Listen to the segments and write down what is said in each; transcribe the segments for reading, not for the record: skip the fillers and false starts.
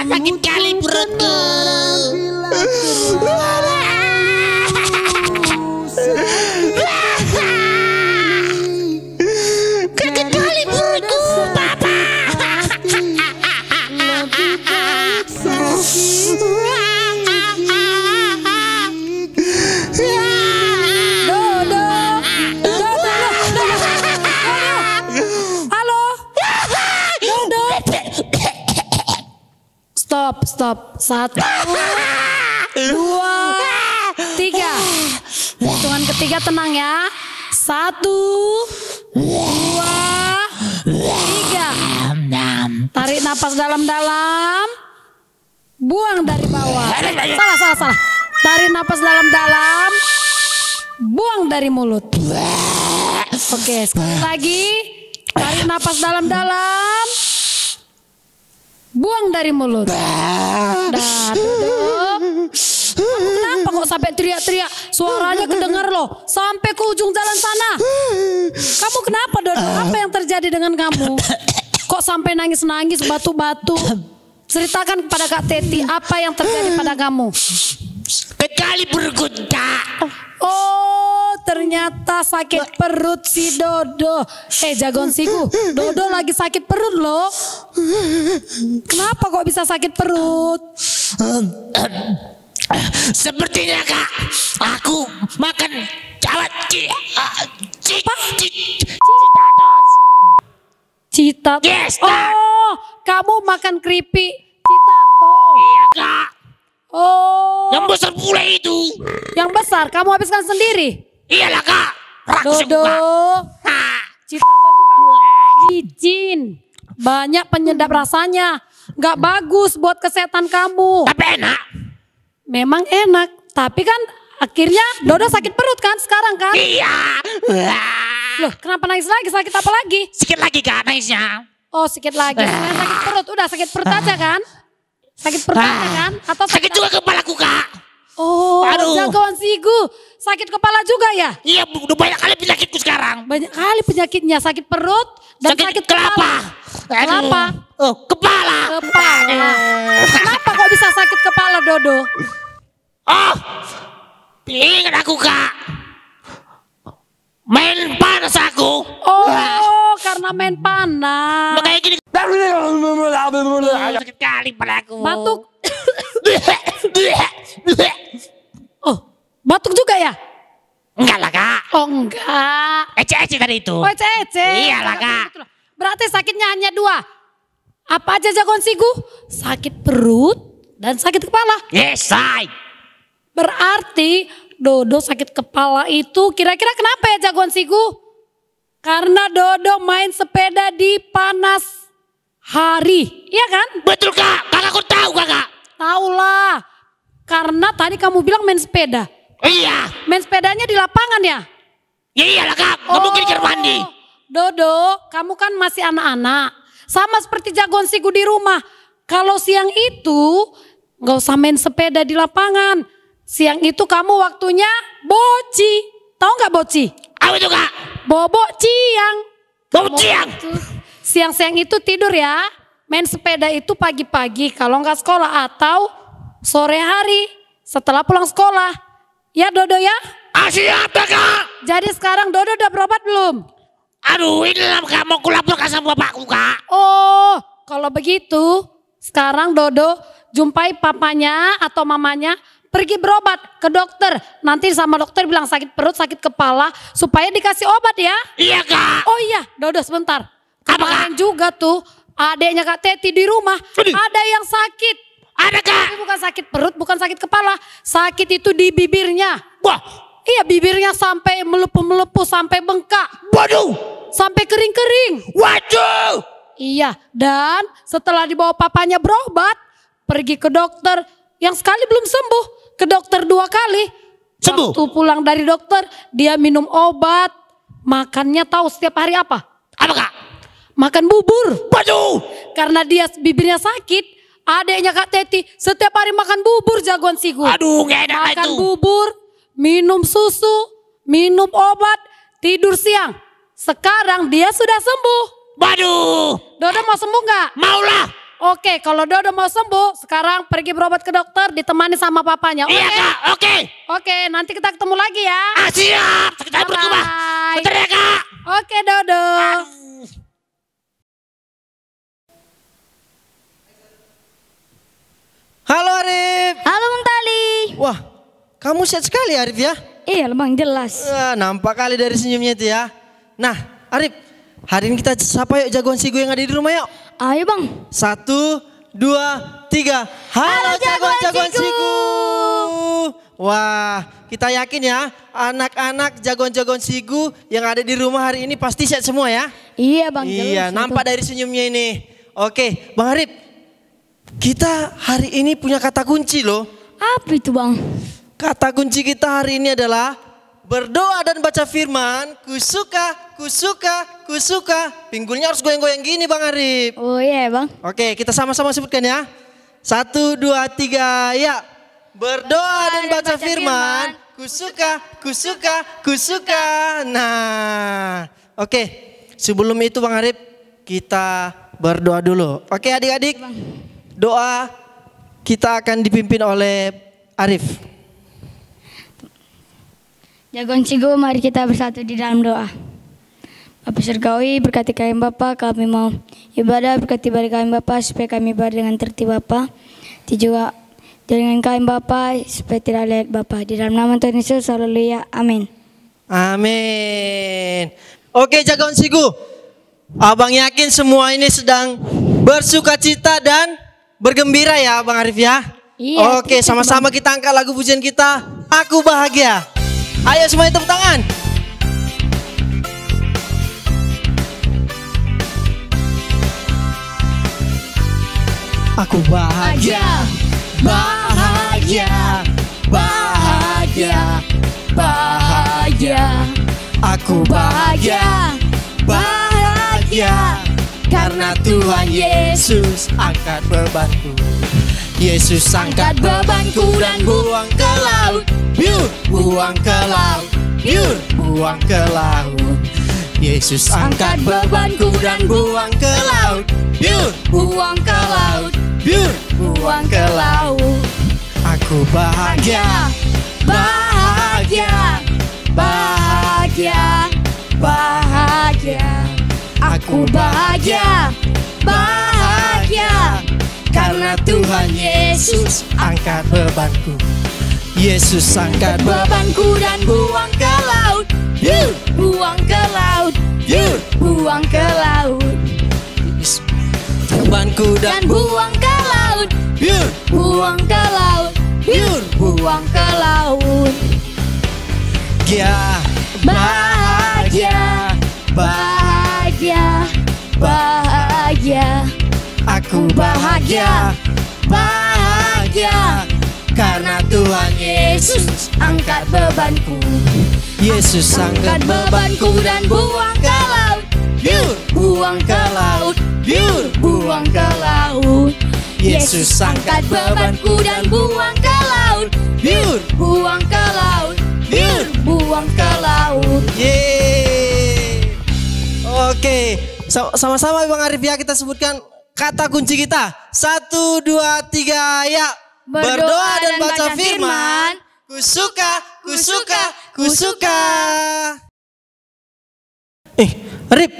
Sakit kali perutku. Sakit kali perutku, Papa. Stop. 1, 2, 3. Hitungan ketiga tenang ya. 1, 2, 3. Tarik napas dalam-dalam. Buang dari bawah. Salah. Tarik napas dalam-dalam. Buang dari mulut. Oke, sekali lagi. Tarik napas dalam-dalam. Buang dari mulut. Kenapa kok sampai teriak-teriak? Suaranya kedengar loh sampai ke ujung jalan sana. Kamu kenapa, Dodo? Apa yang terjadi dengan kamu? Kok sampai nangis-nangis, batu-batu? Ceritakan kepada Kak Teti apa yang terjadi pada kamu. Kekali perut, Kak. Oh, ternyata sakit perut si Dodo. Jagoan siku, Dodo lagi sakit perut loh. Kenapa kok bisa sakit perut? Sepertinya, Kak, aku makan cawat Citato. Yes, Kak. Oh, kamu makan keripik Citato. Iya, Kak. Oh, Yang besar pula itu. yang besar kamu habiskan sendiri. Iyalah, Kak. Dodo, Citato itu kan licin, banyak penyedap rasanya, nggak bagus buat kesehatan kamu. Tapi enak. Memang enak, tapi kan akhirnya Dodo sakit perut kan sekarang kan? Iya. Loh, kenapa nangis lagi? Sakit apa lagi? Sikit lagi, Kak, naisnya. Oh, sakit lagi. Sakit perut, udah sakit perut aja kan? Sakit perut aja kan? Atau sakit juga kepalaku, Kak. Oh, Aduh. jagoan sigu. Sakit kepala juga ya? Iya, udah banyak kali penyakitku sekarang. Banyak kali penyakitnya, sakit perut dan sakit kelapa. kepala. Kenapa? Oh, kepala. Kenapa kok bisa sakit kepala, Dodo? Oh, ingat aku, Kak. Main panas aku. Oh, karena main panas. Makanya gini. Sakit kali palaku. Batuk. Oh, batuk juga ya? Enggak lah, Kak. Oh, enggak. Ece-ece tadi itu. Oh, ece-ece. Iyalah, Kak. Berarti sakitnya hanya 2. Apa aja jagoan sigu? Sakit perut dan sakit kepala. Yes, I. Berarti Dodo sakit kepala itu kira-kira kenapa ya jagoan sigu? Karena Dodo main sepeda di panas hari. Iya kan? Betul, Kak. Kakakku tahu, Kakak. Taulah. Karena tadi kamu bilang main sepeda. Iya. Main sepedanya di lapangan ya? Ya iyalah, Kak. Gak mungkin di kamar mandi. Dodo, kamu kan masih anak-anak. Sama seperti jagoan sigu di rumah. Kalau siang itu gak usah main sepeda di lapangan. Siang itu kamu waktunya boci. Tahu gak boci? Apa itu, Kak? Bobo ciang. Bobo ciang. Siang-siang itu tidur ya. Main sepeda itu pagi-pagi kalau nggak sekolah atau sore hari setelah pulang sekolah. Ya Dodo ya? Siap, Kak. Jadi sekarang Dodo udah berobat belum? Aduh, ini lah, Kak. Mau kulaporkan sama bapakku, Kak. Oh, kalau begitu sekarang Dodo jumpai papanya atau mamanya. Pergi berobat ke dokter. Nanti sama dokter bilang sakit perut, sakit kepala. Supaya dikasih obat ya. Iya, Kak. Oh iya, Dodo sebentar. Apa, Kemarin Kak? juga tuh adeknya Kak Teti di rumah. Aduh. Ada yang sakit. Ada, Kak. Tapi bukan sakit perut, bukan sakit kepala. Sakit itu di bibirnya. Wah. Iya, bibirnya sampai melepuh-melepuh, sampai bengkak. Waduh. Sampai kering-kering. Waduh. Iya, dan setelah dibawa papanya berobat, pergi ke dokter. Yang sekali belum sembuh, ke dokter 2 kali. Sembuh? Waktu pulang dari dokter, dia minum obat. Makannya tahu setiap hari apa? Apa, Kak? Makan bubur. Waduh. Karena dia bibirnya sakit, adeknya Kak Teti setiap hari makan bubur jagoan sigu. Aduh, gak enak lah Makan itu. bubur, minum susu, minum obat, tidur siang. sekarang dia sudah sembuh. Waduh. Dodo mau sembuh nggak? Maulah. Oke, kalau Dodo mau sembuh, sekarang pergi berobat ke dokter, ditemani sama papanya. Oke? Iya Kak, oke. Oke, nanti kita ketemu lagi ya. Siap. Kita berjumpa. Bye. Bentar ya Kak. Oke, Dodo. Halo Arif. Halo Bang Tali. Wah, kamu sehat sekali Arif ya. Iya Bang, jelas. Nampak kali dari senyumnya itu ya. Nah Arif, hari ini kita sapa yuk jagoan Sigu yang ada di rumah yuk. Ayo Bang. 1, 2, 3. Halo jagoan Sigu. Wah, kita yakin ya anak-anak jagoan Sigu yang ada di rumah hari ini pasti sehat semua ya. Iya Bang, Iya, jelas. nampak dari senyumnya ini. Oke, Bang Arif, kita hari ini punya kata kunci loh. Apa itu Bang? Kata kunci kita hari ini adalah berdoa dan baca firman. Kusuka. Pinggulnya harus goyang-goyang gini Bang Arif. Oh iya Bang. Oke, kita sama-sama sebutkan ya. 1, 2, 3, ya. Berdoa dan baca firman. Kusuka. Nah, oke. Sebelum itu Bang Arif, kita berdoa dulu. Oke adik-adik, doa kita akan dipimpin oleh Arif. Jagoan Sigu, mari kita bersatu di dalam doa. Bapa Surgawi, berkati kami Bapa, kami mau ibadah, berkati bagi kami Bapa, supaya kami ibadah dengan tertib Bapa. Juga dengan kami Bapa, supaya tidak lihat Bapa. Di dalam nama Tuhan Yesus, haleluya, amin. Amin. Oke jagoan Sigu, abang yakin semua ini sedang bersukacita dan bergembira ya Bang Arif ya. Iya. Oke, sama-sama kita angkat lagu pujian kita, Aku Bahagia. Ayo semuanya tepuk tangan. Aku bahagia, bahagia, bahagia, bahagia. Aku bahagia, bahagia, karena Tuhan Yesus angkat bebanku. Yesus angkat bebanku dan buang ke laut. Biur, buang ke laut. Biur, buang ke laut. Yesus angkat bebanku dan buang ke laut. Biur, Buang ke laut, biur, buang ke laut. aku bahagia, Bahagia, bahagia, bahagia. Aku bahagia, bahagia, karena Tuhan Yesus angkat bebanku. Yesus angkat bebanku dan buang ke laut. Biur, buang ke laut, biur, buang ke laut. bebanku dan Dan buang ke laut, biur, buang ke laut, biur, buang ke laut. bahagia, Bahagia, bahagia, aku bahagia, bahagia, karena Tuhan Yesus angkat bebanku. Yesus angkat bebanku dan buang ke laut. Biur, Buang ke laut, biur, buang ke laut. Yesus angkat bebanku dan buang ke laut. Biur, Buang ke laut, biur. buang ke laut. Yeay. Oke, sama-sama Bang Arif ya, kita sebutkan kata kunci kita. 1, 2, 3, ya. Berdoa dan baca firman. Kusuka. Arif,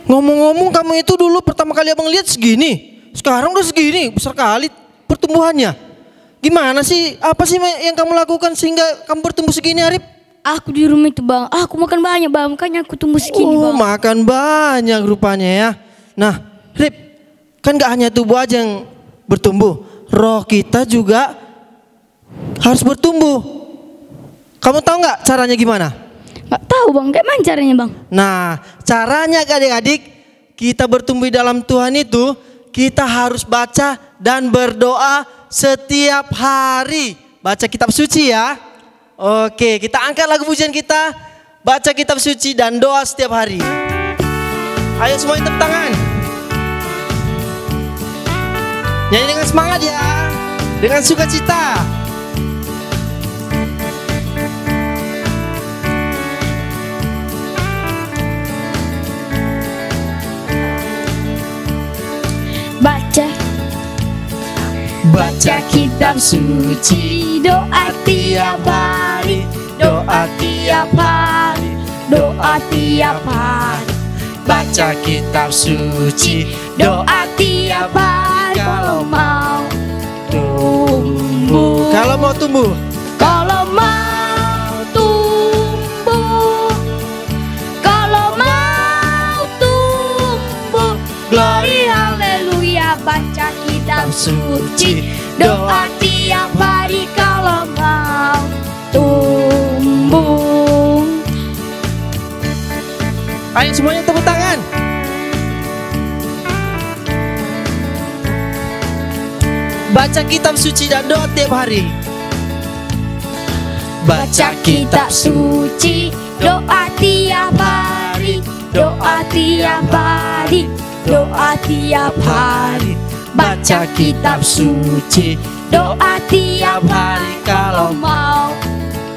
ngomong-ngomong kamu itu dulu pertama kali abang lihat segini. Sekarang udah segini, besar kali pertumbuhannya. Gimana sih, apa sih yang kamu lakukan sehingga kamu bertumbuh segini Arif? Aku di rumah itu Bang, aku makan banyak Bang, makanya aku tumbuh segini Oh, Bang. makan banyak rupanya ya. Nah, Rip, kan gak hanya tubuh aja yang bertumbuh, roh kita juga harus bertumbuh. Kamu tahu nggak caranya gimana? Gak tahu Bang, kayak mana caranya Bang? Nah, caranya adik-adik, kita bertumbuh di dalam Tuhan itu, kita harus baca dan berdoa setiap hari. Baca kitab suci ya. Oke, kita angkat lagu pujian kita, baca kitab suci dan doa setiap hari. Ayo semuanya tepuk tangan. Nyanyi dengan semangat ya, dengan sukacita. baca kitab suci, doa tiap hari, doa tiap hari, doa tiap hari. Baca kitab suci, Doa tiap hari kalau mau tumbuh. Kalau mau tumbuh, Kalau mau tumbuh, kalau mau tumbuh, glory haleluya. Baca kitab suci, doa tiap hari kalau mau tumbuh. ayo semuanya tepuk tangan. Baca kitab suci dan doa tiap hari. Baca kitab suci, doa tiap hari, doa tiap hari, doa tiap hari. Baca kitab suci, doa tiap hari kalau mau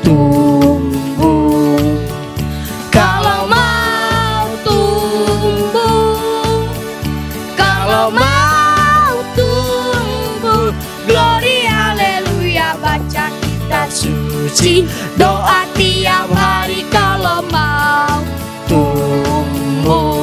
tumbuh. Kalau mau tumbuh, kalau mau tumbuh, glory haleluya. Baca kitab suci, doa tiap hari kalau mau tumbuh.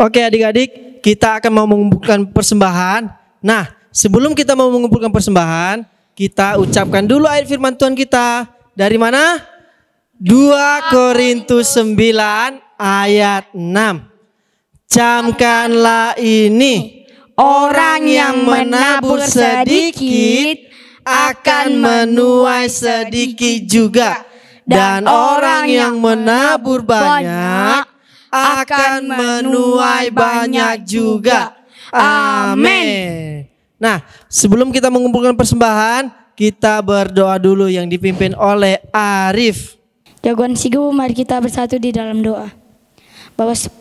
Oke adik-adik, kita akan mau mengumpulkan persembahan. Nah, sebelum kita mau mengumpulkan persembahan, kita ucapkan dulu ayat firman Tuhan kita. Dari mana? 2 Korintus 9 ayat 6. Camkanlah ini, orang yang menabur sedikit akan menuai sedikit juga. Dan orang yang menabur banyak akan menuai banyak juga. Amin. Nah, sebelum kita mengumpulkan persembahan, kita berdoa dulu yang dipimpin oleh Arif. Jagoan Sigu, mari kita bersatu di dalam doa.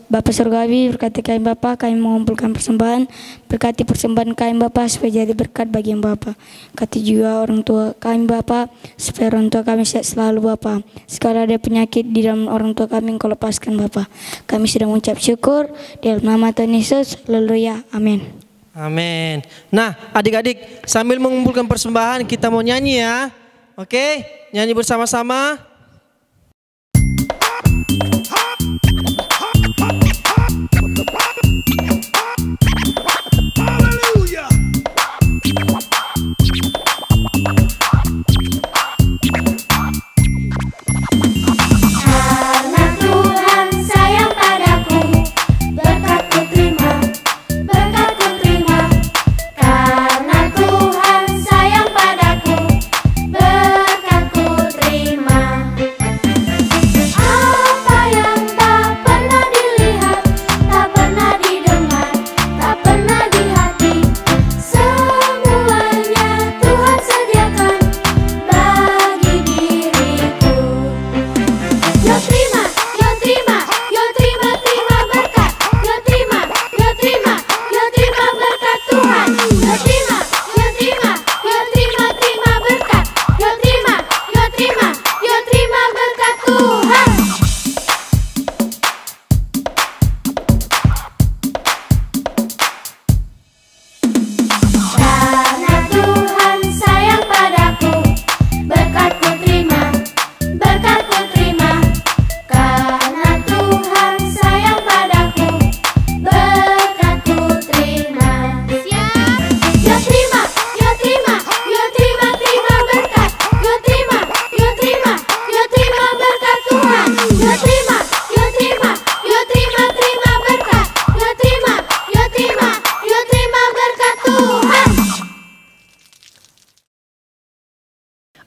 Bapak Surgawi, berkati kami Bapak, kami mengumpulkan persembahan. Berkati persembahan kami Bapak, supaya jadi berkat bagi Bapak. Berkati juga orang tua kami Bapak, supaya orang tua kami sehat selalu Bapak. Sekali ada penyakit di dalam orang tua kami, Engkau lepaskan Bapak. Kami sudah mengucap syukur, di dalam nama Tuhan Yesus, haleluya, amin. Amin. Nah, adik-adik, sambil mengumpulkan persembahan, kita mau nyanyi ya. Oke, nyanyi bersama-sama.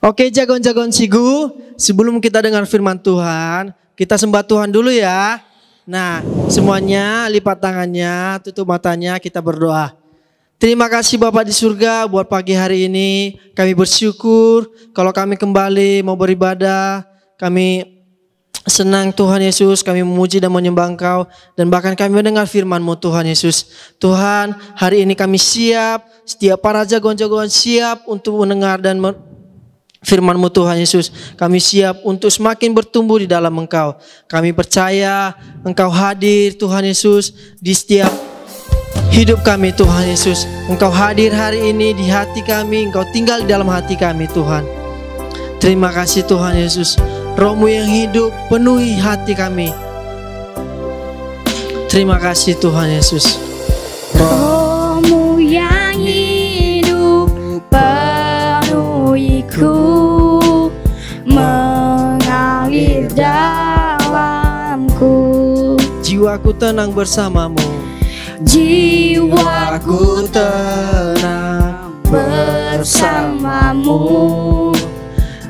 Oke, jagoan-jagoan Sigu, sebelum kita dengar firman Tuhan, kita sembah Tuhan dulu ya. Nah, semuanya lipat tangannya, tutup matanya, kita berdoa. Terima kasih Bapak di surga buat pagi hari ini. Kami bersyukur kalau kami kembali mau beribadah. Kami senang Tuhan Yesus, kami memuji dan menyembah Engkau. Dan bahkan kami mendengar firman-Mu Tuhan Yesus. Tuhan, hari ini kami siap, setiap para jagoan-jagoan siap untuk mendengar dan firman-Mu Tuhan Yesus. Kami siap untuk semakin bertumbuh di dalam Engkau. Kami percaya Engkau hadir Tuhan Yesus di setiap hidup kami Tuhan Yesus. Engkau hadir hari ini di hati kami. Engkau tinggal di dalam hati kami Tuhan. Terima kasih Tuhan Yesus. Roh-Mu yang hidup penuhi hati kami. Terima kasih Tuhan Yesus. Roh-Mu yang hidup penuhiku, mengalir dalamku. Jiwaku tenang bersamamu. Jiwaku tenang bersamamu,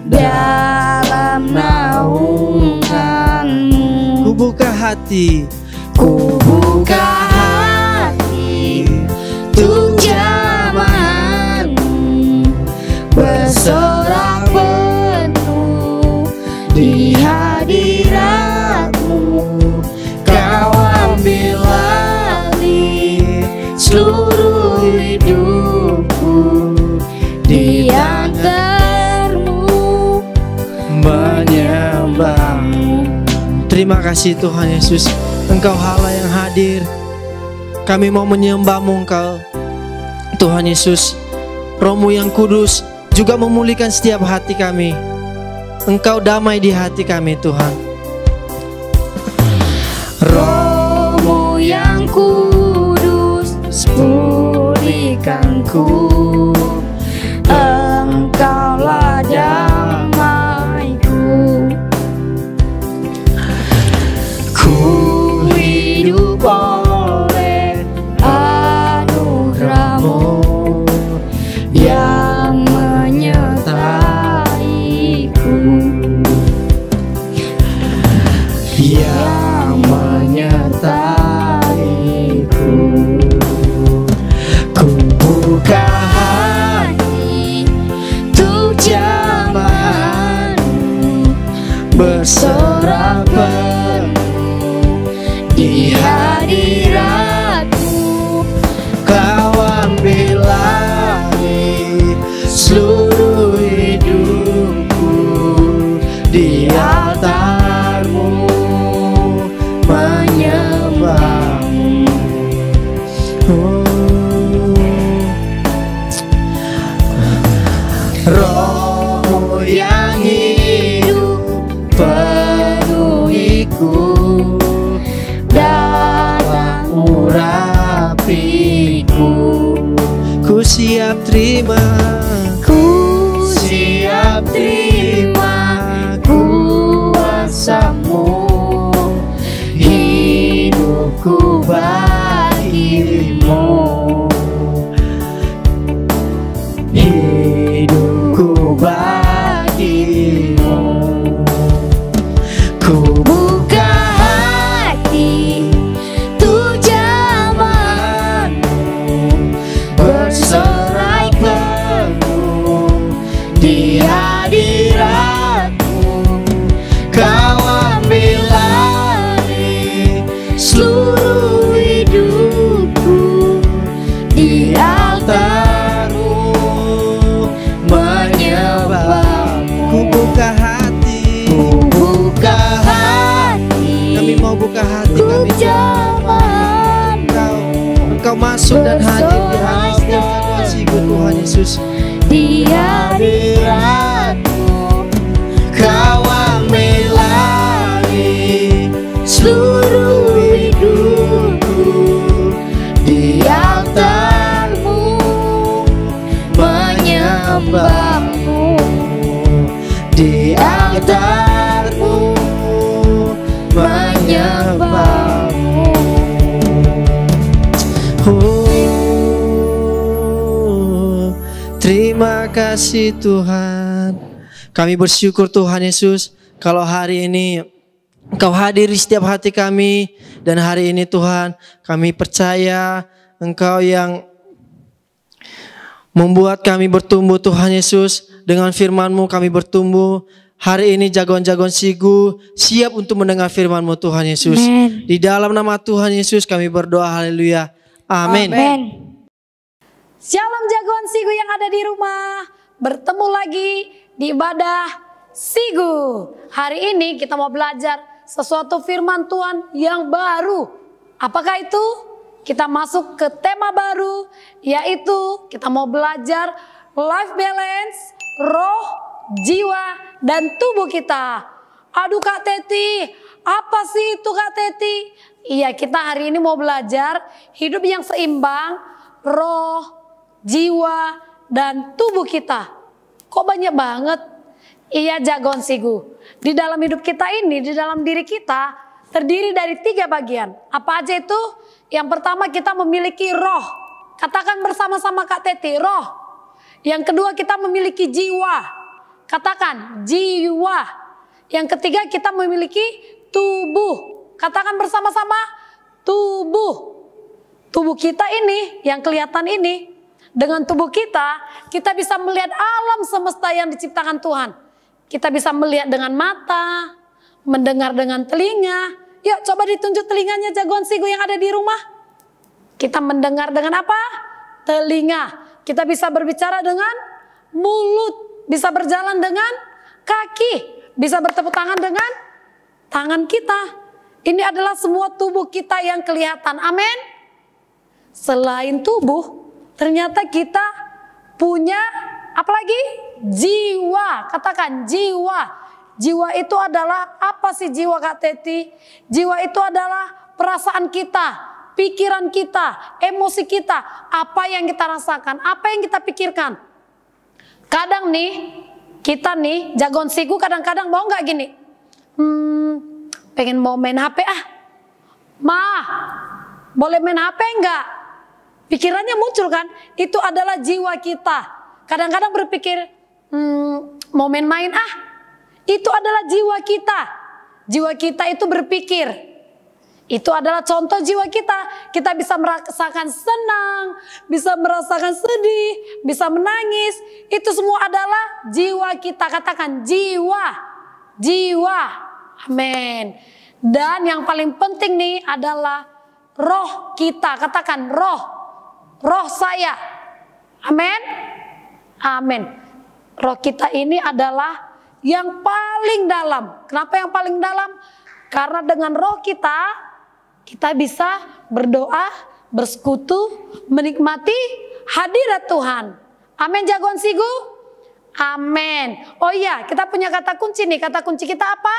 dalam naungan-Mu. Ku buka hati, ku buka hati untuk jamahan-Mu, bersorak penuh di hadirat-Mu. Kau ambil alih seluruh hidupku, di antar-Mu menyembah-Mu. terima kasih Tuhan Yesus. Engkau Allah yang hadir. Kami mau menyembah-Mu Engkau Tuhan Yesus. Roh-Mu yang kudus juga memulihkan setiap hati kami. Engkau damai di hati kami Tuhan. Roh-Mu yang kudus pulihkanku, Engkaulah damaiku. Ku hidup oleh anugerah-Mu yang menyertaiku, yang menyertaiku. Ku buka hati untuk jamahan-Mu, bersorak penuh di hadirat-Mu. Kau ambil alih seluruh hidupku, di altar-Mu menyembah-Mu. Roh-Mu yang hidup penuhiku, datang urapiku. Ku siap terima, Ku siap terima kuasa-Mu, hidupku bagi-Mu, hidupku bagi-Mu. Ku buka hati untuk jamahan-Mu, bersorak penuh di hadirat-Mu. Kau ambil alih seluruh hidupku, di altar-Mu menyembah-Mu. ku buka hati. Ku buka hati Kami mau buka hati untuk kami jamahan-Mu, Engkau masuk dan hadir di hati kasih-Ku Tuhan Yesus. di hadirat-Mu. Kau ambil alih seluruh hidupku, di altar-Mu menyembah-Mu, di altar-Mu menyembah-Mu. Terima kasih Tuhan. Kami bersyukur Tuhan Yesus, kalau hari ini Engkau hadir di setiap hati kami. Dan hari ini Tuhan, kami percaya Engkau yang membuat kami bertumbuh Tuhan Yesus. Dengan firman-Mu kami bertumbuh. Hari ini jagoan-jagoan Sigu siap untuk mendengar firman-Mu Tuhan Yesus. Amen. Di dalam nama Tuhan Yesus kami berdoa, haleluya. Amin. Shalom jagoan Sigu yang ada di rumah. Bertemu lagi di ibadah Sigu. Hari ini kita mau belajar sesuatu firman Tuhan yang baru. Apakah itu? Kita masuk ke tema baru, yaitu kita mau belajar life balance, roh, jiwa, dan tubuh kita. Aduh Kak Teti, apa sih itu Kak Teti? Iya, kita hari ini mau belajar hidup yang seimbang, roh, jiwa, dan tubuh kita. Kok banyak banget? Iya Jagoan Sigu. Di dalam hidup kita ini, di dalam diri kita, terdiri dari 3 bagian. Apa aja itu? Yang pertama kita memiliki roh. Katakan bersama-sama Kak Teti, roh. Yang kedua kita memiliki jiwa. Katakan jiwa. Yang ketiga kita memiliki tubuh. Katakan bersama-sama tubuh. Tubuh kita ini yang kelihatan ini. Dengan tubuh kita bisa melihat alam semesta yang diciptakan Tuhan. Kita bisa melihat dengan mata, mendengar dengan telinga. Yuk coba ditunjuk telinganya Jagoan Sigu yang ada di rumah. Kita mendengar dengan apa? Telinga. Kita bisa berbicara dengan mulut. Bisa berjalan dengan kaki. Bisa bertepuk tangan dengan tangan kita. Ini adalah semua tubuh kita yang kelihatan. Amin. Selain tubuh, ternyata kita punya apa lagi? Jiwa. Katakan jiwa. Jiwa itu adalah apa sih jiwa Kak Teti? Jiwa itu adalah perasaan kita, pikiran kita, emosi kita, apa yang kita rasakan, apa yang kita pikirkan. Kadang nih, kita nih Jagoan Sigu kadang-kadang mau nggak gini? Pengen mau main HP ah. Ma, boleh main HP enggak? Pikirannya muncul kan? Itu adalah jiwa kita. Kadang-kadang berpikir, mau main-main ah. Itu adalah jiwa kita. Jiwa kita itu berpikir. Itu adalah contoh jiwa kita. Kita bisa merasakan senang, bisa merasakan sedih, bisa menangis. Itu semua adalah jiwa kita. Katakan jiwa. Jiwa. Amin. Dan yang paling penting nih adalah roh kita. Katakan roh. Roh saya. Amin. Amin. Roh kita ini adalah yang paling dalam. Kenapa yang paling dalam? Karena dengan roh kita bisa berdoa, bersekutu, menikmati hadirat Tuhan. Amin Jagoan Sigu? Amin. Oh iya, kita punya kata kunci nih. Kata kunci kita apa?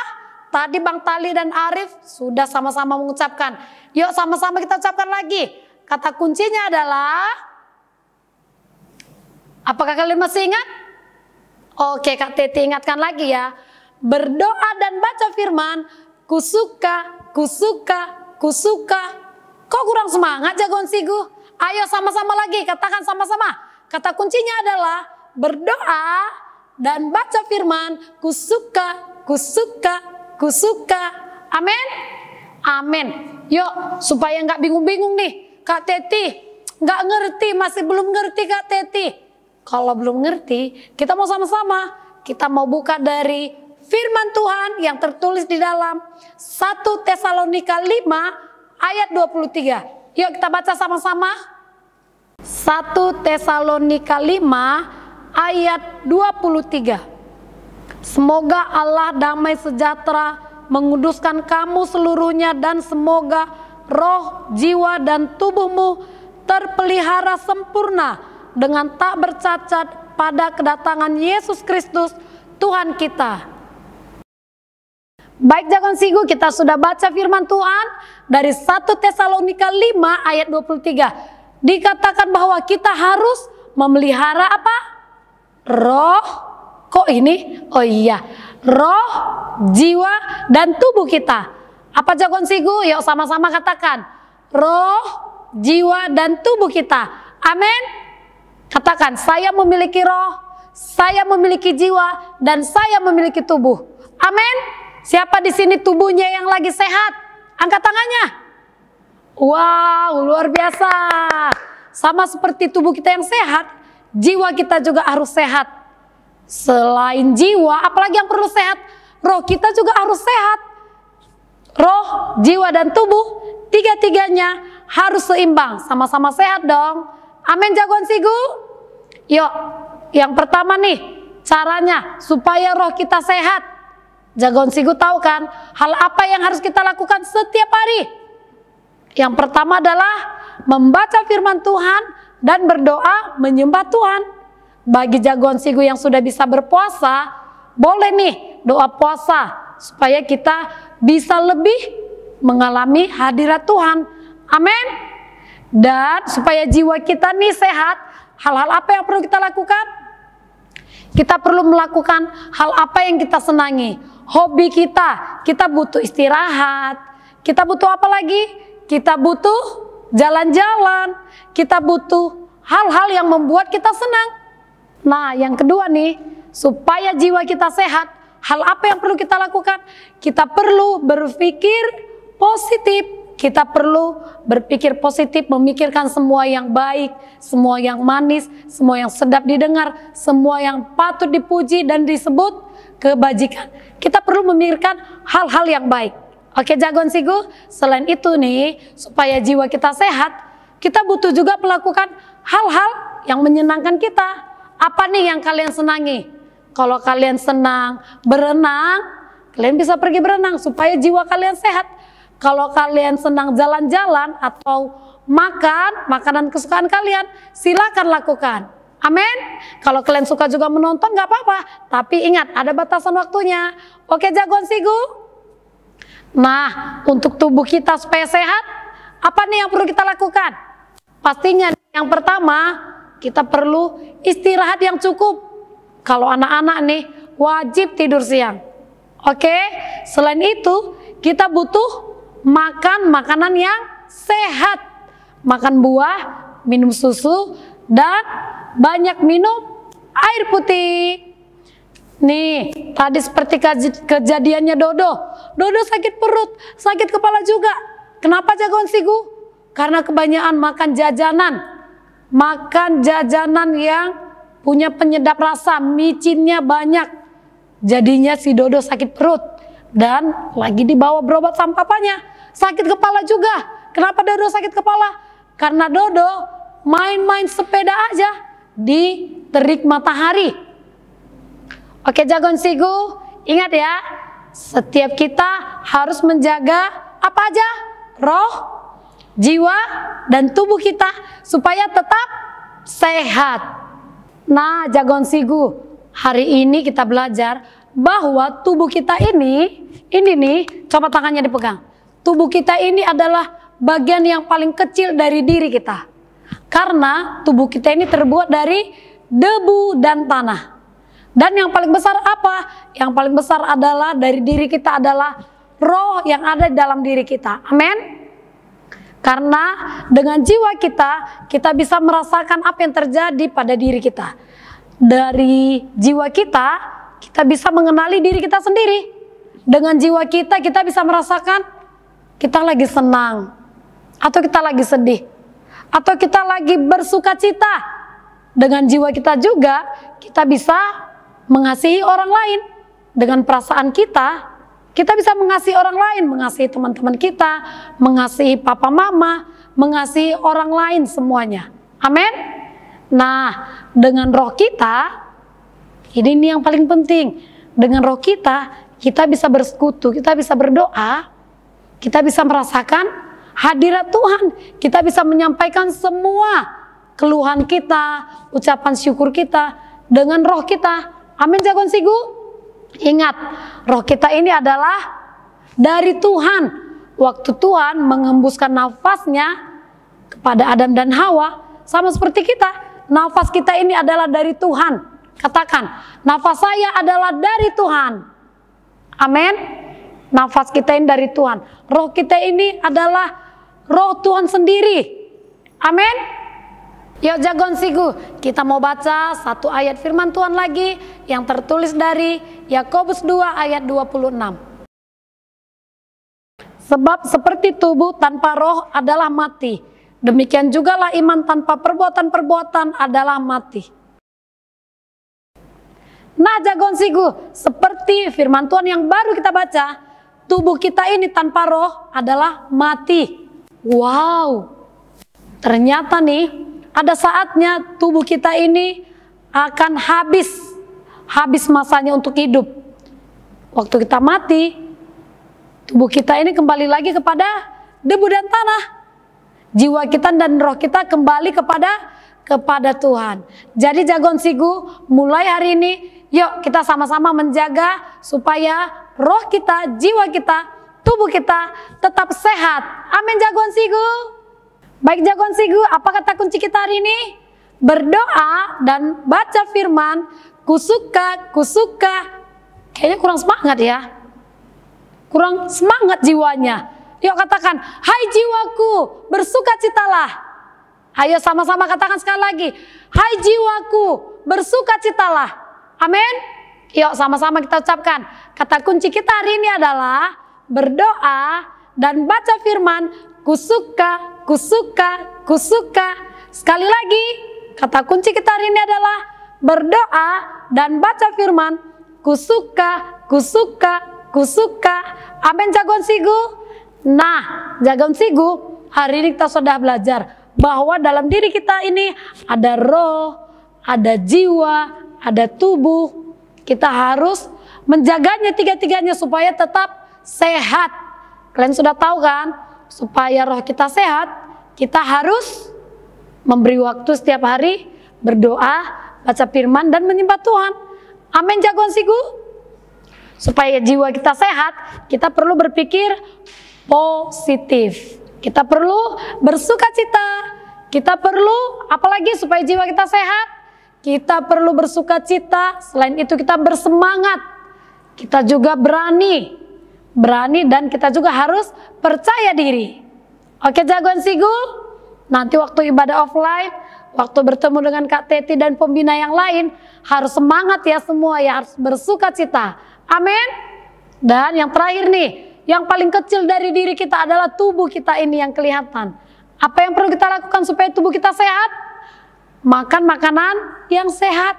Tadi Bang Tali dan Arif sudah sama-sama mengucapkan. Yuk sama-sama kita ucapkan lagi. Kata kuncinya adalah, apakah kalian masih ingat? Oke Kak Teti ingatkan lagi ya. Berdoa dan baca firman, kusuka, kusuka, kusuka. Kok kurang semangat Jagoan Sigu? Ayo sama-sama lagi, katakan sama-sama. Kata kuncinya adalah berdoa dan baca firman, kusuka, kusuka, kusuka. Amin? Amin. Yuk supaya nggak bingung-bingung nih. Kak Teti nggak ngerti, masih belum ngerti Kak Teti. Kalau belum ngerti, kita mau sama-sama. Kita mau buka dari firman Tuhan yang tertulis di dalam 1 Tesalonika 5 ayat 23. Yuk kita baca sama-sama. 1 Tesalonika 5 ayat 23. Semoga Allah damai sejahtera menguduskan kamu seluruhnya, dan semoga roh, jiwa, dan tubuhmu terpelihara sempurna dengan tak bercacat pada kedatangan Yesus Kristus Tuhan kita. Baik Jagoan Sigu, kita sudah baca firman Tuhan dari 1 Tesalonika 5 ayat 23. Dikatakan bahwa kita harus memelihara apa? Roh. Kok ini? Oh iya, roh, jiwa, dan tubuh kita. Apa Jagoan Sigu? Yuk sama-sama katakan. Roh, jiwa, dan tubuh kita. Amin. Katakan, saya memiliki roh, saya memiliki jiwa, dan saya memiliki tubuh. Amin. Siapa di sini tubuhnya yang lagi sehat? Angkat tangannya. Wow, luar biasa. Sama seperti tubuh kita yang sehat, jiwa kita juga harus sehat. Selain jiwa, apalagi yang perlu sehat? Roh kita juga harus sehat. Roh, jiwa, dan tubuh, tiga-tiganya harus seimbang. Sama-sama sehat dong. Amin Jagoan Sigu. Yuk, yang pertama nih, caranya supaya roh kita sehat? Jagoan Sigu tahu kan hal apa yang harus kita lakukan setiap hari? Yang pertama adalah membaca firman Tuhan dan berdoa menyembah Tuhan. Bagi jagoan Sigu yang sudah bisa berpuasa, boleh nih doa puasa supaya kita bisa lebih mengalami hadirat Tuhan. Amin. Dan supaya jiwa kita nih sehat, hal-hal apa yang perlu kita lakukan? Kita perlu melakukan hal apa yang kita senangi. Hobi kita butuh istirahat. Kita butuh apa lagi? Kita butuh jalan-jalan. Kita butuh hal-hal yang membuat kita senang. Nah, yang kedua nih, supaya jiwa kita sehat, hal apa yang perlu kita lakukan? Kita perlu berpikir positif. Kita perlu berpikir positif, memikirkan semua yang baik, semua yang manis, semua yang sedap didengar, semua yang patut dipuji dan disebut kebajikan. Kita perlu memikirkan hal-hal yang baik. Oke, jagoan Sigu, selain itu nih, supaya jiwa kita sehat, kita butuh juga melakukan hal-hal yang menyenangkan kita. Apa nih yang kalian senangi? Kalau kalian senang berenang, kalian bisa pergi berenang supaya jiwa kalian sehat. Kalau kalian senang jalan-jalan atau makan makanan kesukaan kalian, silakan lakukan. Amin. Kalau kalian suka juga menonton, nggak apa-apa. Tapi ingat, ada batasan waktunya. Oke, jagoan Sigu. Nah, untuk tubuh kita supaya sehat, apa nih yang perlu kita lakukan? Pastinya yang pertama, kita perlu istirahat yang cukup. Kalau anak-anak nih, wajib tidur siang. Oke, selain itu, kita butuh makan makanan yang sehat. Makan buah, minum susu, dan banyak minum air putih. Nih, tadi seperti kejadiannya Dodo. Dodo sakit perut, sakit kepala juga. Kenapa jagoan Sigu? Karena kebanyakan makan jajanan. Makan jajanan yang punya penyedap rasa, micinnya banyak. Jadinya si Dodo sakit perut. Dan lagi dibawa berobat sama papanya. Sakit kepala juga. Kenapa Dodo sakit kepala? Karena Dodo main-main sepeda aja di terik matahari. Oke, jagoan Sigu, ingat ya, setiap kita harus menjaga apa aja? Roh, jiwa, dan tubuh kita supaya tetap sehat. Nah, jagoan Sigu, hari ini kita belajar bahwa tubuh kita ini nih, coba tangannya dipegang. Tubuh kita ini adalah bagian yang paling kecil dari diri kita. Karena tubuh kita ini terbuat dari debu dan tanah. Dan yang paling besar apa? Yang paling besar adalah dari diri kita adalah roh yang ada di dalam diri kita. Amin. Karena dengan jiwa kita bisa merasakan apa yang terjadi pada diri kita. Dari jiwa kita bisa mengenali diri kita sendiri. Dengan jiwa kita bisa merasakan kita lagi senang, atau kita lagi sedih, atau kita lagi bersuka cita. Dengan jiwa kita juga, kita bisa mengasihi orang lain. Dengan perasaan kita bisa mengasihi orang lain, mengasihi teman-teman kita, mengasihi papa mama, mengasihi orang lain semuanya. Amin. Nah, dengan roh kita, ini yang paling penting. Dengan roh kita bisa bersekutu, kita bisa berdoa, kita bisa merasakan hadirat Tuhan. Kita bisa menyampaikan semua keluhan kita, ucapan syukur kita dengan roh kita. Amin, jagoan Sigu. Ingat, roh kita ini adalah dari Tuhan. Waktu Tuhan mengembuskan nafasnya kepada Adam dan Hawa, sama seperti kita. Nafas kita ini adalah dari Tuhan. Katakan, nafas saya adalah dari Tuhan. Amin. Nafas kita ini dari Tuhan. Roh kita ini adalah roh Tuhan sendiri. Amin. Yuk jagoan Sigu, kita mau baca satu ayat firman Tuhan lagi yang tertulis dari Yakobus 2 ayat 26. Sebab seperti tubuh tanpa roh adalah mati, demikian jugalah iman tanpa perbuatan-perbuatan adalah mati. Nah jagoan Sigu, seperti firman Tuhan yang baru kita baca, tubuh kita ini tanpa roh adalah mati. Wow, ternyata nih ada saatnya tubuh kita ini akan habis. habis masanya untuk hidup. Waktu kita mati, tubuh kita ini kembali lagi kepada debu dan tanah. Jiwa kita dan roh kita kembali kepada Tuhan. Jadi Jagoan Sigu, mulai hari ini yuk kita sama-sama menjaga supaya roh kita, jiwa kita, tubuh kita tetap sehat. Amin Jagoan Sigu. Baik Jagoan Sigu, apa kata kunci kita hari ini? Berdoa dan baca firman. Kusuka. Kayaknya kurang semangat ya. Kurang semangat jiwanya. Yuk katakan, hai jiwaku, bersukacitalah. Ayo sama-sama katakan sekali lagi, hai jiwaku, bersukacitalah. Amin. Yuk sama-sama kita ucapkan. Kata kunci kita hari ini adalah berdoa dan baca firman. Kusuka. Sekali lagi, kata kunci kita hari ini adalah berdoa dan baca firman. Kusuka. Amin Jagoan Sigu. Nah, Jagoan Sigu, hari ini kita sudah belajar bahwa dalam diri kita ini ada roh, ada jiwa, ada tubuh. Kita harus menjaganya tiga-tiganya supaya tetap sehat. Kalian sudah tahu kan? Supaya roh kita sehat, kita harus memberi waktu setiap hari berdoa, baca firman dan menyembah Tuhan. Amin Jagoan Sigu. Supaya jiwa kita sehat, kita perlu berpikir positif. Kita perlu bersukacita. Kita perlu, apalagi supaya jiwa kita sehat, kita perlu bersukacita. Selain itu kita bersemangat. Kita juga berani dan kita juga harus percaya diri. Oke Jagoan Sigu, nanti waktu ibadah offline, waktu bertemu dengan Kak Teti dan pembina yang lain, harus semangat ya semua ya, harus bersukacita. Amin. Dan yang terakhir nih, yang paling kecil dari diri kita adalah tubuh kita ini yang kelihatan. Apa yang perlu kita lakukan supaya tubuh kita sehat? Makan makanan yang sehat.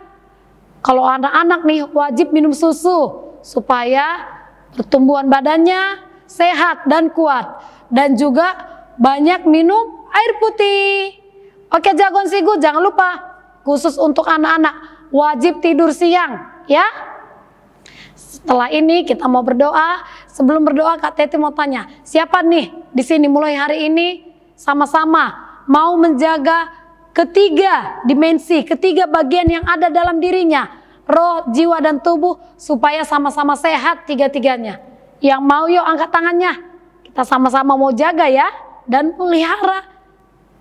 Kalau anak-anak nih wajib minum susu supaya pertumbuhan badannya sehat dan kuat. Dan juga banyak minum air putih. Oke Jagoan Sigu, jangan lupa khusus untuk anak-anak wajib tidur siang ya. Setelah ini kita mau berdoa. Sebelum berdoa Kak Teti mau tanya, siapa nih di sini mulai hari ini sama-sama mau menjaga ketiga dimensi, ketiga bagian yang ada dalam dirinya, roh, jiwa dan tubuh, supaya sama-sama sehat tiga-tiganya. Yang mau yuk angkat tangannya. Kita sama-sama mau jaga ya dan pelihara.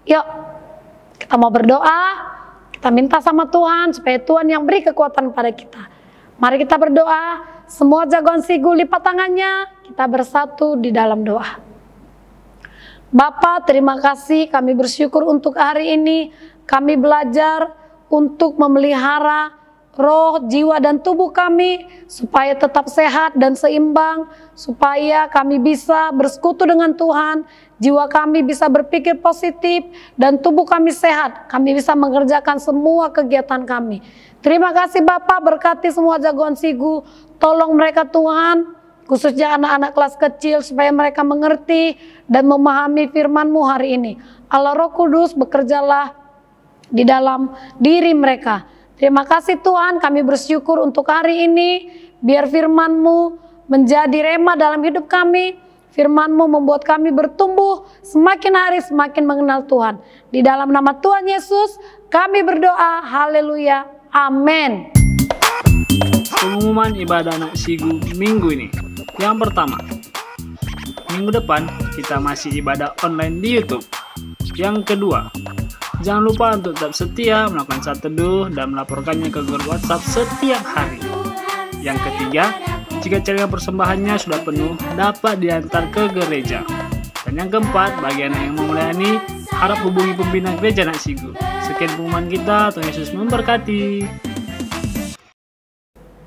Yuk kita mau berdoa, kita minta sama Tuhan supaya Tuhan yang beri kekuatan pada kita. Mari kita berdoa. Semua Jagoan Sigu lipat tangannya, kita bersatu di dalam doa. Bapa, terima kasih, kami bersyukur untuk hari ini. Kami belajar untuk memelihara roh, jiwa dan tubuh kami supaya tetap sehat dan seimbang, supaya kami bisa bersekutu dengan Tuhan, jiwa kami bisa berpikir positif dan tubuh kami sehat. Kami bisa mengerjakan semua kegiatan kami. Terima kasih Bapak, berkati semua Jagoan Sigu. Tolong mereka Tuhan, khususnya anak-anak kelas kecil, supaya mereka mengerti dan memahami firman-Mu hari ini. Allah Roh Kudus, bekerjalah di dalam diri mereka. Terima kasih Tuhan, kami bersyukur untuk hari ini. Biar firman-Mu menjadi rema dalam hidup kami. Firman-Mu membuat kami bertumbuh semakin hari semakin mengenal Tuhan. Di dalam nama Tuhan Yesus kami berdoa, haleluya, amin. Pengumuman ibadah anak Sigu minggu ini. Yang pertama, minggu depan kita masih ibadah online di YouTube. Yang kedua, jangan lupa untuk tetap setia melakukan saat teduh dan melaporkannya ke grup WhatsApp setiap hari. Yang ketiga, jika celengan persembahannya sudah penuh, dapat diantar ke gereja. Dan yang keempat, bagi anak yang mau melayani, harap hubungi pembina gereja anak Sigu. Sekian pengumuman kita, Tuhan Yesus memberkati.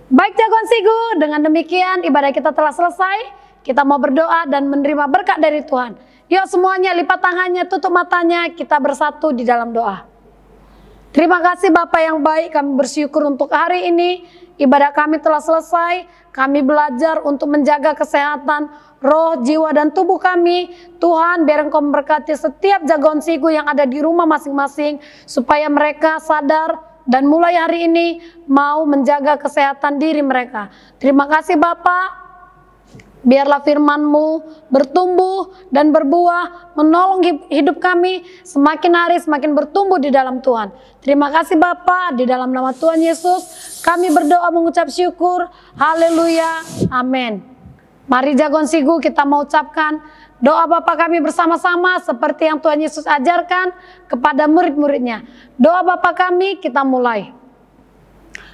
Baik Jagoan Sigu, dengan demikian ibadah kita telah selesai. Kita mau berdoa dan menerima berkat dari Tuhan. Yuk semuanya lipat tangannya, tutup matanya, kita bersatu di dalam doa. Terima kasih Bapak yang baik, kami bersyukur untuk hari ini. Ibadah kami telah selesai, kami belajar untuk menjaga kesehatan roh, jiwa dan tubuh kami. Tuhan, biar Engkau memberkati setiap Jagoan Sigu yang ada di rumah masing-masing, supaya mereka sadar dan mulai hari ini mau menjaga kesehatan diri mereka. Terima kasih Bapak. Biarlah firman-Mu bertumbuh dan berbuah, menolong hidup kami semakin hari semakin bertumbuh di dalam Tuhan. Terima kasih Bapa, di dalam nama Tuhan Yesus kami berdoa mengucap syukur. Haleluya, amin. Mari Jagon Sigu kita mau ucapkan doa Bapa kami bersama-sama seperti yang Tuhan Yesus ajarkan kepada murid-muridnya. Doa Bapa kami kita mulai.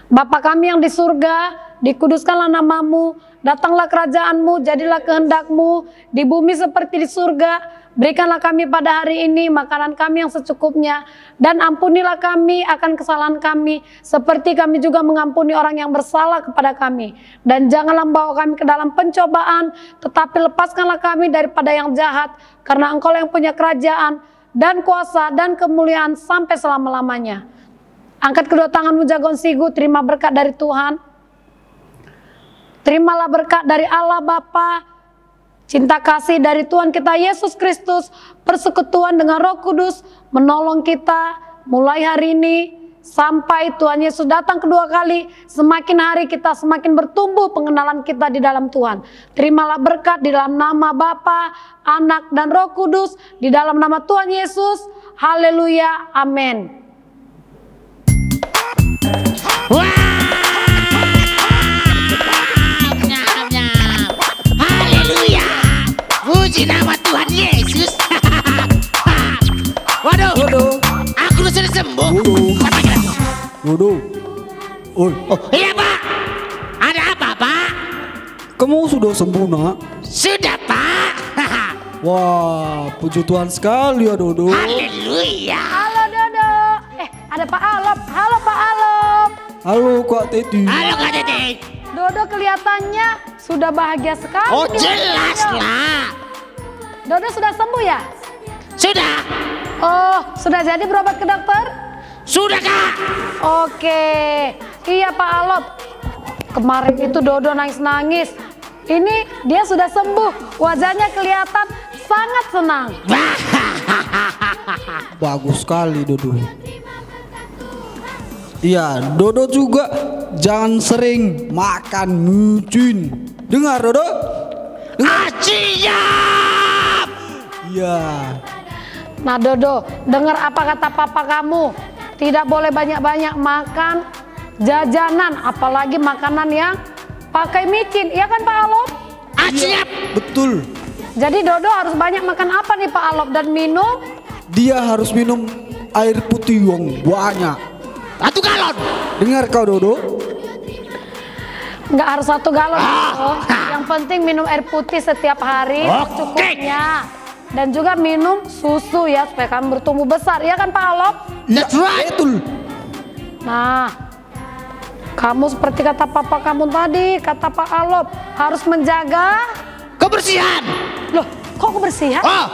Bapa kami yang di surga, dikuduskanlah nama-Mu, datanglah kerajaan-Mu, jadilah kehendak-Mu di bumi seperti di surga. Berikanlah kami pada hari ini makanan kami yang secukupnya, dan ampunilah kami akan kesalahan kami, seperti kami juga mengampuni orang yang bersalah kepada kami. Dan janganlah membawa kami ke dalam pencobaan, tetapi lepaskanlah kami daripada yang jahat, karena Engkau yang punya kerajaan, dan kuasa, dan kemuliaan sampai selama-lamanya. Angkat kedua tanganmu Jagon Sigu, terima berkat dari Tuhan. Terimalah berkat dari Allah Bapa, cinta kasih dari Tuhan kita Yesus Kristus, persekutuan dengan Roh Kudus menolong kita mulai hari ini sampai Tuhan Yesus datang kedua kali. Semakin hari kita semakin bertumbuh pengenalan kita di dalam Tuhan. Terimalah berkat di dalam nama Bapa, Anak dan Roh Kudus, di dalam nama Tuhan Yesus. Haleluya, amin. Haleluya. Puji nama Tuhan Yesus. Waduh. Aku sudah sembuh. Waduh. Oi. Oh, iya Pak. Ada apa Pak? Kamu sudah sembuh nak? Sudah Pak. Wah, puji Tuhan sekali ya Dodo. Haleluya. Halo Dodo. Ada Pak Alop. Halo Pak Alop. Halo Kak Teti. Halo Kak Teti. Dodo kelihatannya sudah bahagia sekali. Oh nih jelas waktunya. lah. Dodo sudah sembuh ya? Sudah. Oh, sudah jadi berobat ke dokter? Sudah Kak. Oke. Iya Pak Alop. Kemarin itu Dodo nangis-nangis. Ini dia sudah sembuh. Wajahnya kelihatan sangat senang. Bagus sekali Dodo. Iya, Dodo juga jangan sering makan micin. Dengar Dodo? Siap. Iya. Nah Dodo, dengar apa kata papa kamu. Tidak boleh banyak-banyak makan jajanan, apalagi makanan yang pakai micin. Iya kan Pak Alop? Siap. Betul. Jadi Dodo harus banyak makan apa nih Pak Alop, dan minum? Dia harus minum air putih yang banyak. 1 galon. Dengar kau Dodo? Nggak harus 1 galon. Dodo. Yang penting minum air putih setiap hari secukupnya. Dan juga minum susu ya, supaya kamu bertumbuh besar. Iya kan Pak Alop? That's right. Betul. Nah, kamu seperti kata papa kamu tadi, kata Pak Alop, harus menjaga Kebersihan. Loh, kok kebersihan? Oh,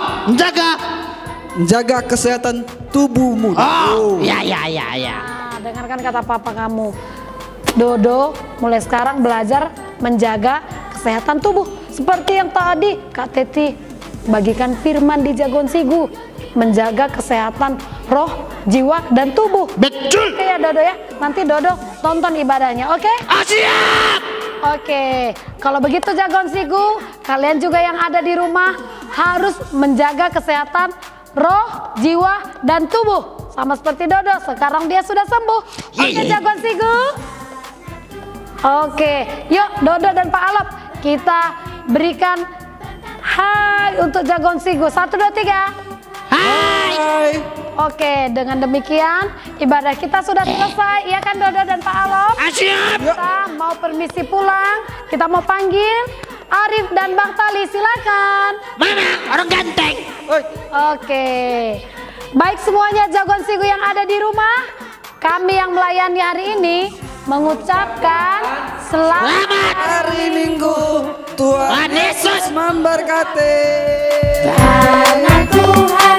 Menjaga kesehatan tubuhmu. Oh, ya. Nah, dengarkan kata papa kamu. Dodo mulai sekarang belajar menjaga kesehatan tubuh. Seperti yang tadi Kak Teti bagikan firman di Jagon Sigu. Menjaga kesehatan roh, jiwa, dan tubuh. Betul. Oke ya Dodo ya. Nanti Dodo tonton ibadahnya, oke? Siap. Oke, kalau begitu Jagon Sigu, kalian juga yang ada di rumah harus menjaga kesehatan roh, jiwa, dan tubuh. Sama seperti Dodo, sekarang dia sudah sembuh. Oke Jagon Sigu. Oke, yuk Dodo dan Pak Alop, kita berikan hai untuk Jagon Sigu. 1, 2, 3. Hai. Oke, dengan demikian ibadah kita sudah selesai, iya kan Dodo dan Pak Alop? Siap. Kita mau permisi pulang, kita mau panggil Arif dan Bang Tali, silakan. Mana orang ganteng? Oke, baik semuanya Jagon Sigu yang ada di rumah, kami yang melayani hari ini mengucapkan selamat Hari Minggu Tuhan Yesus memberkati. karena Tuhan